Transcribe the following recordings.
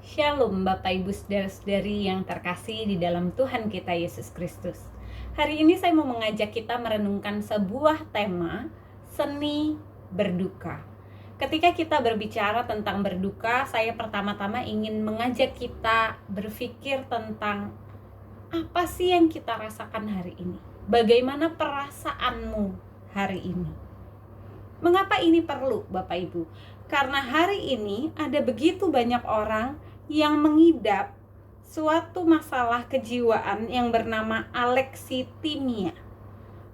Shalom Bapak Ibu Saudara-saudari yang terkasih di dalam Tuhan kita Yesus Kristus. Hari ini saya mau mengajak kita merenungkan sebuah tema, seni berduka. Ketika kita berbicara tentang berduka, saya pertama-tama ingin mengajak kita berpikir tentang apa sih yang kita rasakan hari ini? Bagaimana perasaanmu hari ini? Mengapa ini perlu, Bapak Ibu? Karena hari ini ada begitu banyak orang yang mengidap suatu masalah kejiwaan yang bernama alexitimia.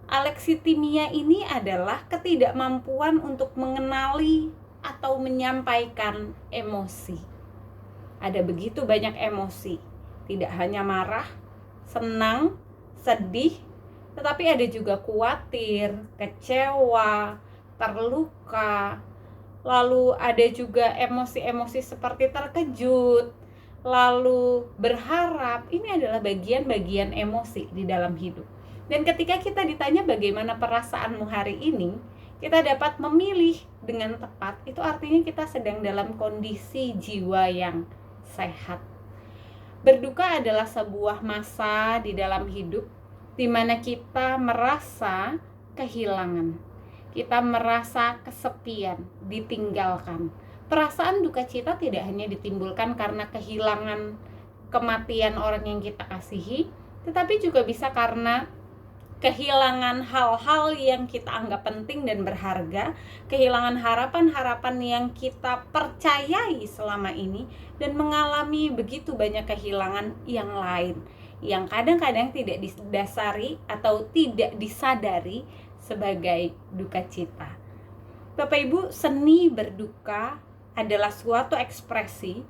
Alexitimia ini adalah ketidakmampuan untuk mengenali atau menyampaikan emosi. Ada begitu banyak emosi, tidak hanya marah, senang, sedih, tetapi ada juga khawatir, kecewa, terluka. Lalu ada juga emosi-emosi seperti terkejut, lalu berharap. Ini adalah bagian-bagian emosi di dalam hidup. Dan ketika kita ditanya bagaimana perasaanmu hari ini, kita dapat memilih dengan tepat. Itu artinya kita sedang dalam kondisi jiwa yang sehat. Berduka adalah sebuah masa di dalam hidup di mana kita merasa kehilangan. Kita merasa kesepian, ditinggalkan. Perasaan duka cita tidak hanya ditimbulkan karena kehilangan, kematian orang yang kita kasihi, tetapi juga bisa karena kehilangan hal-hal yang kita anggap penting dan berharga, kehilangan harapan-harapan yang kita percayai selama ini, dan mengalami begitu banyak kehilangan yang lain, yang kadang-kadang tidak didasari atau tidak disadari sebagai duka cita. Bapak Ibu, seni berduka adalah suatu ekspresi,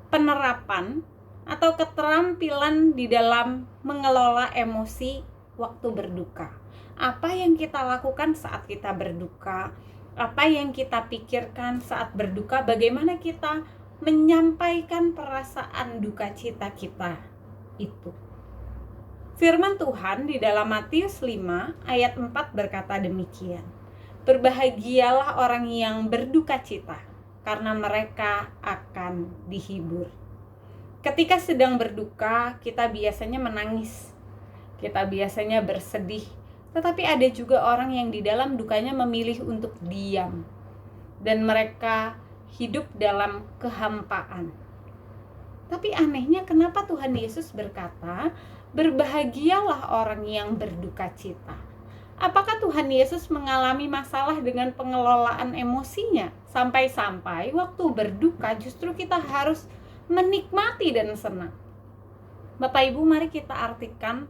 penerapan, atau keterampilan di dalam mengelola emosi waktu berduka. Apa yang kita lakukan saat kita berduka, apa yang kita pikirkan saat berduka, bagaimana kita menyampaikan perasaan duka cita kita itu. Firman Tuhan di dalam Matius 5 ayat 4 berkata demikian. Berbahagialah orang yang berduka cita, karena mereka akan dihibur. Ketika sedang berduka, kita biasanya menangis, kita biasanya bersedih, tetapi ada juga orang yang di dalam dukanya memilih untuk diam, dan mereka hidup dalam kehampaan. Tapi anehnya, kenapa Tuhan Yesus berkata, berbahagialah orang yang berduka cita? Apakah Tuhan Yesus mengalami masalah dengan pengelolaan emosinya? Sampai-sampai waktu berduka justru kita harus menikmati dan senang. Bapak Ibu, mari kita artikan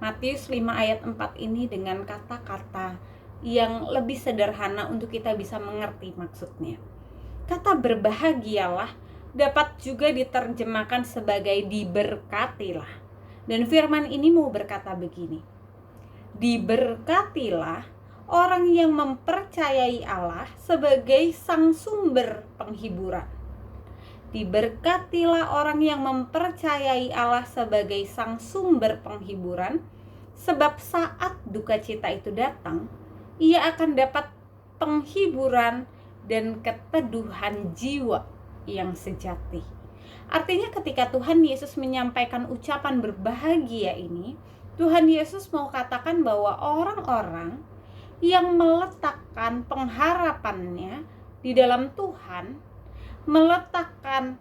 Matius 5 ayat 4 ini dengan kata-kata yang lebih sederhana untuk kita bisa mengerti maksudnya. Kata berbahagialah dapat juga diterjemahkan sebagai diberkatilah. Dan firman ini mau berkata begini. Diberkatilah orang yang mempercayai Allah sebagai sang sumber penghiburan. Diberkatilah orang yang mempercayai Allah sebagai sang sumber penghiburan, sebab saat duka cita itu datang, ia akan dapat penghiburan dan keteduhan jiwa yang sejati. Artinya ketika Tuhan Yesus menyampaikan ucapan berbahagia ini, Tuhan Yesus mau katakan bahwa orang-orang yang meletakkan pengharapannya di dalam Tuhan, meletakkan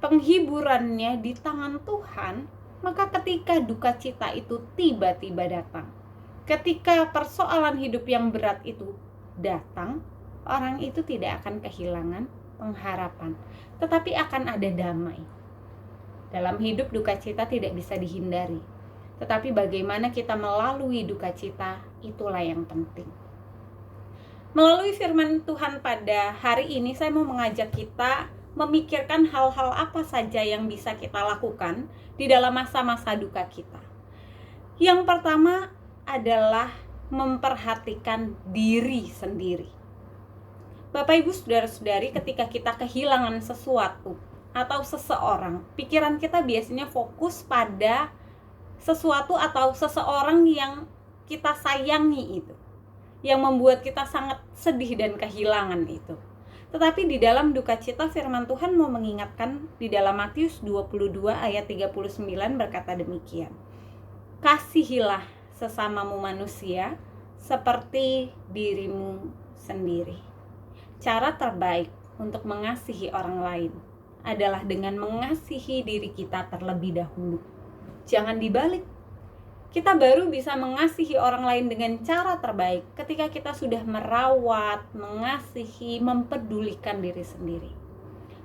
penghiburannya di tangan Tuhan, maka ketika duka cita itu tiba-tiba datang, ketika persoalan hidup yang berat itu datang, orang itu tidak akan kehilangan pengharapan, tetapi akan ada damai. Dalam hidup duka cita tidak bisa dihindari, tetapi bagaimana kita melalui duka cita, itulah yang penting. Melalui firman Tuhan pada hari ini, saya mau mengajak kita memikirkan hal-hal apa saja yang bisa kita lakukan di dalam masa-masa duka kita. Yang pertama adalah memperhatikan diri sendiri. Bapak Ibu saudara-saudari, ketika kita kehilangan sesuatu atau seseorang, pikiran kita biasanya fokus pada sesuatu atau seseorang yang kita sayangi itu, yang membuat kita sangat sedih dan kehilangan itu. Tetapi di dalam duka cita firman Tuhan mau mengingatkan di dalam Matius 22 ayat 39 berkata demikian. Kasihilah sesamamu manusia seperti dirimu sendiri. Cara terbaik untuk mengasihi orang lain adalah dengan mengasihi diri kita terlebih dahulu. Jangan dibalik. Kita baru bisa mengasihi orang lain dengan cara terbaik ketika kita sudah merawat, mengasihi, mempedulikan diri sendiri.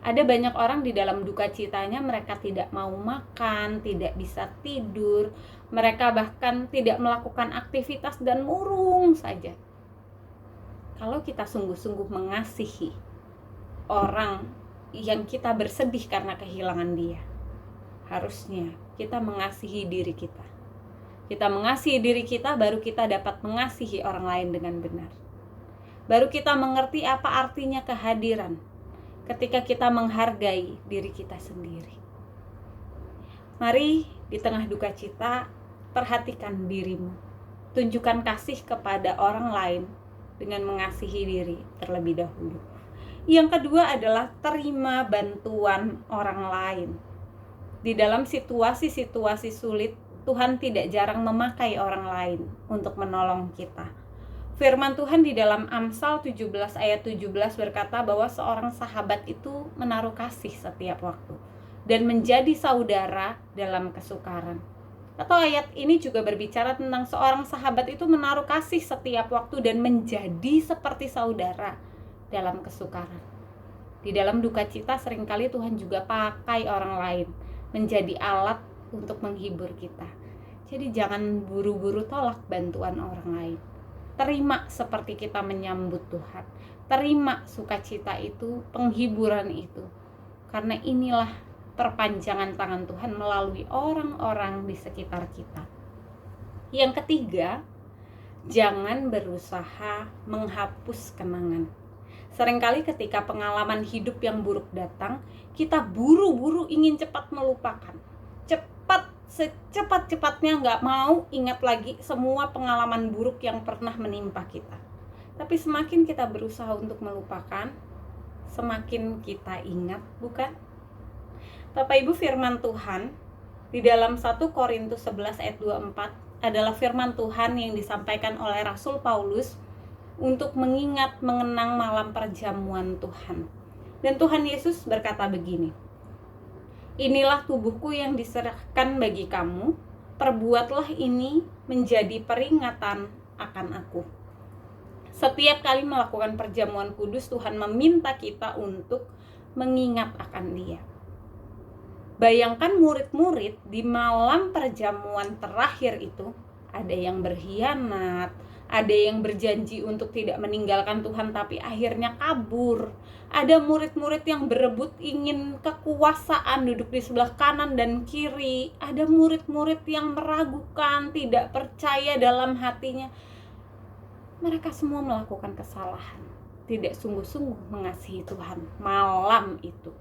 Ada banyak orang di dalam duka citanya mereka tidak mau makan, tidak bisa tidur, mereka bahkan tidak melakukan aktivitas dan murung saja. Kalau kita sungguh-sungguh mengasihi orang yang kita bersedih karena kehilangan dia, harusnya kita mengasihi diri kita. Kita mengasihi diri kita, baru kita dapat mengasihi orang lain dengan benar. Baru kita mengerti apa artinya kehadiran ketika kita menghargai diri kita sendiri. Mari di tengah duka cita, perhatikan dirimu. Tunjukkan kasih kepada orang lain dengan mengasihi diri terlebih dahulu. Yang kedua adalah terima bantuan orang lain. Di dalam situasi-situasi sulit, Tuhan tidak jarang memakai orang lain untuk menolong kita. Firman Tuhan di dalam Amsal 17 ayat 17 berkata bahwa seorang sahabat itu menaruh kasih setiap waktu dan menjadi saudara dalam kesukaran. Atau ayat ini juga berbicara tentang seorang sahabat itu menaruh kasih setiap waktu dan menjadi seperti saudara dalam kesukaran. Di dalam duka cita seringkali Tuhan juga pakai orang lain menjadi alat untuk menghibur kita. Jadi jangan buru-buru tolak bantuan orang lain. Terima seperti kita menyambut Tuhan. Terima sukacita itu, penghiburan itu. Karena inilah perpanjangan tangan Tuhan melalui orang-orang di sekitar kita. Yang ketiga, jangan berusaha menghapus kenangan. Seringkali ketika pengalaman hidup yang buruk datang, kita buru-buru ingin cepat melupakan. Secepat-cepatnya nggak mau ingat lagi semua pengalaman buruk yang pernah menimpa kita. Tapi semakin kita berusaha untuk melupakan, semakin kita ingat, bukan? Bapak Ibu, firman Tuhan di dalam 1 Korintus 11 ayat 24 adalah firman Tuhan yang disampaikan oleh Rasul Paulus untuk mengingat, mengenang malam perjamuan Tuhan. Dan Tuhan Yesus berkata begini, inilah tubuhku yang diserahkan bagi kamu, perbuatlah ini menjadi peringatan akan aku. Setiap kali melakukan perjamuan kudus, Tuhan meminta kita untuk mengingat akan dia. Bayangkan murid-murid di malam perjamuan terakhir itu, ada yang berkhianat, ada yang berjanji untuk tidak meninggalkan Tuhan tapi akhirnya kabur. Ada murid-murid yang berebut ingin kekuasaan, duduk di sebelah kanan dan kiri. Ada murid-murid yang meragukan, tidak percaya dalam hatinya. Mereka semua melakukan kesalahan, tidak sungguh-sungguh mengasihi Tuhan malam itu.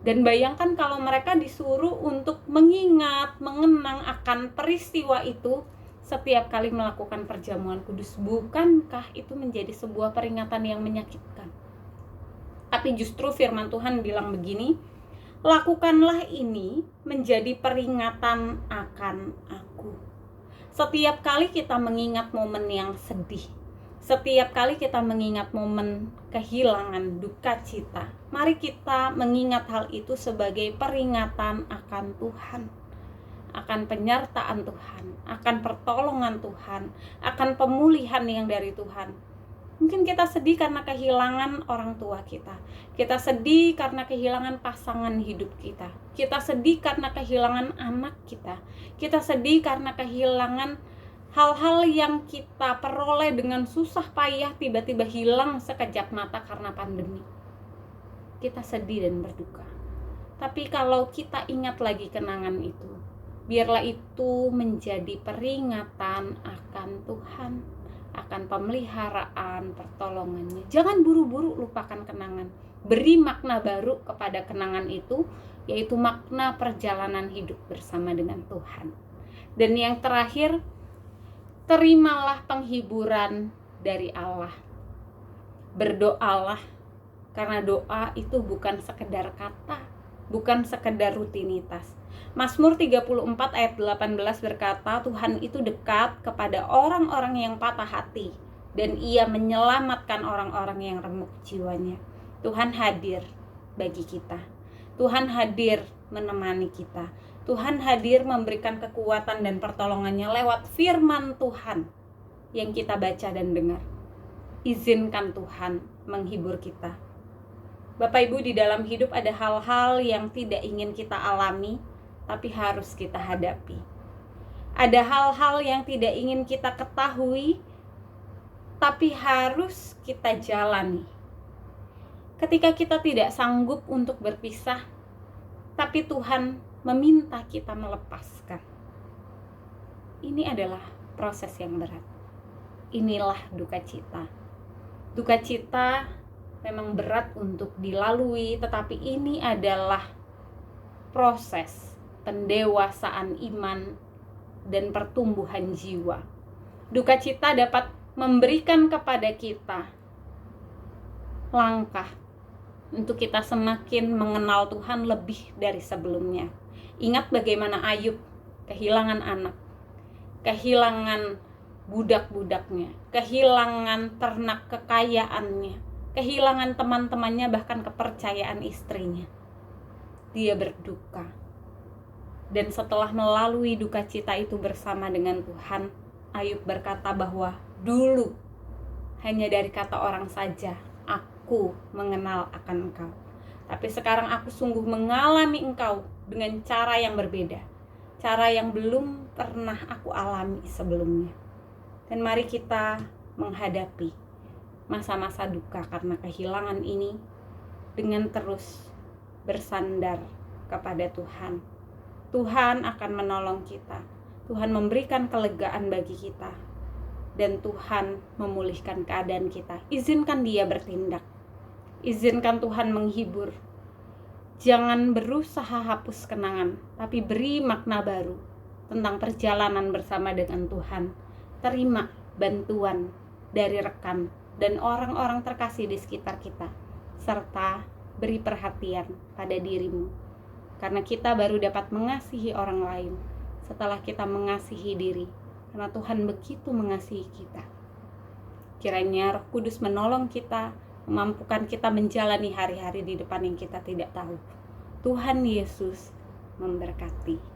Dan bayangkan kalau mereka disuruh untuk mengingat, mengenang akan peristiwa itu setiap kali melakukan perjamuan kudus. Bukankah itu menjadi sebuah peringatan yang menyakitkan? Tapi justru firman Tuhan bilang begini, lakukanlah ini menjadi peringatan akan aku. Setiap kali kita mengingat momen yang sedih, setiap kali kita mengingat momen kehilangan, duka cita, mari kita mengingat hal itu sebagai peringatan akan Tuhan, akan penyertaan Tuhan, akan pertolongan Tuhan, akan pemulihan yang dari Tuhan. Mungkin kita sedih karena kehilangan orang tua kita. Kita sedih karena kehilangan pasangan hidup kita. Kita sedih karena kehilangan anak kita. Kita sedih karena kehilangan hal-hal yang kita peroleh dengan susah payah tiba-tiba hilang sekejap mata karena pandemi. Kita sedih dan berduka. Tapi kalau kita ingat lagi kenangan itu, biarlah itu menjadi peringatan akan Tuhan, akan pemeliharaan, pertolongannya. Jangan buru-buru lupakan kenangan. Beri makna baru kepada kenangan itu, yaitu makna perjalanan hidup bersama dengan Tuhan. Dan yang terakhir, terimalah penghiburan dari Allah. Berdoalah Karena doa itu bukan sekedar kata, bukan sekedar rutinitas. Mazmur 34 ayat 18 berkata, Tuhan itu dekat kepada orang-orang yang patah hati, dan Ia menyelamatkan orang-orang yang remuk jiwanya. Tuhan hadir bagi kita. Tuhan hadir menemani kita. Tuhan hadir memberikan kekuatan dan pertolongannya lewat firman Tuhan yang kita baca dan dengar. Izinkan Tuhan menghibur kita. Bapak Ibu, di dalam hidup ada hal-hal yang tidak ingin kita alami, tapi harus kita hadapi. Ada hal-hal yang tidak ingin kita ketahui, tapi harus kita jalani. Ketika kita tidak sanggup untuk berpisah, tapi Tuhan meminta kita melepaskan. Ini adalah proses yang berat. Inilah duka cita. Duka cita memang berat untuk dilalui, tetapi ini adalah proses pendewasaan iman dan pertumbuhan jiwa. Duka cita dapat memberikan kepada kita langkah untuk kita semakin mengenal Tuhan lebih dari sebelumnya. Ingat bagaimana Ayub kehilangan anak, kehilangan budak-budaknya, kehilangan ternak kekayaannya, kehilangan teman-temannya, bahkan kepercayaan istrinya. Dia berduka. Dan setelah melalui duka cita itu bersama dengan Tuhan, Ayub berkata bahwa dulu hanya dari kata orang saja aku mengenal akan Engkau, tapi sekarang aku sungguh mengalami Engkau dengan cara yang berbeda, cara yang belum pernah aku alami sebelumnya. Dan mari kita menghadapi masa-masa duka karena kehilangan ini dengan terus bersandar kepada Tuhan. Tuhan akan menolong kita, Tuhan memberikan kelegaan bagi kita, dan Tuhan memulihkan keadaan kita. Izinkan Dia bertindak, izinkan Tuhan menghibur. Jangan berusaha hapus kenangan, tapi beri makna baru tentang perjalanan bersama dengan Tuhan. Terima bantuan dari rekan dan orang-orang terkasih di sekitar kita, serta beri perhatian pada dirimu, karena kita baru dapat mengasihi orang lain setelah kita mengasihi diri, karena Tuhan begitu mengasihi kita. Kiranya Roh Kudus menolong kita, memampukan kita menjalani hari-hari di depan yang kita tidak tahu. Tuhan Yesus memberkati.